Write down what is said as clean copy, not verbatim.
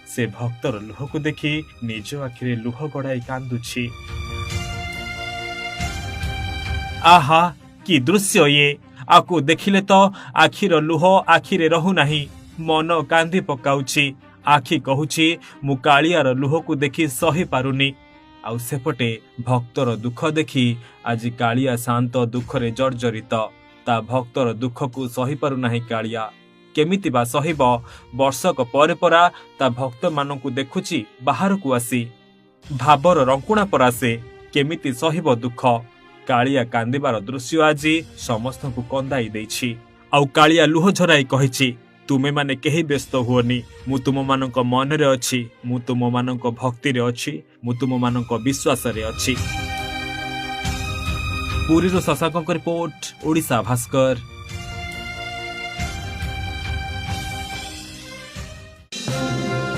से भक्तर लुह को देखि निज आखिरे लुह गड़ाई कांदुछि। आहा कि दृश्य ये, आकु देखिले तो आखिर लुह आखिरे रहु नाही, मन कांदी पकाउछि। आखि कहूछि मु कालियार लुह को देखि सही पारुनी। आउ सेपटे भक्तर दुख देखि आज कालिया शांत दुखरे जर्जरित। ता भक्तर दुख को सही पारु नाही कालिया। केमिति बा सहिब? वर्षक परे परा ता भक्त मानकु देखुछि बाहर को आसी। भाबर रंकुणा परा से केमिति सहिब दुख। कालिया कांदिबार दृश्य आज समस्त को कंदाई देछि। आउ कालिया लुह झराई कहिछि, तुमे माने केही व्यस्त हुओनी, मु तुम मानक मन रे अछि, मु तुम मानक भक्ति रे अछि, मु तुम मानक विश्वास रे अछि। पुरी रो शशांक रिपोर्ट, ओडिशा भास्कर।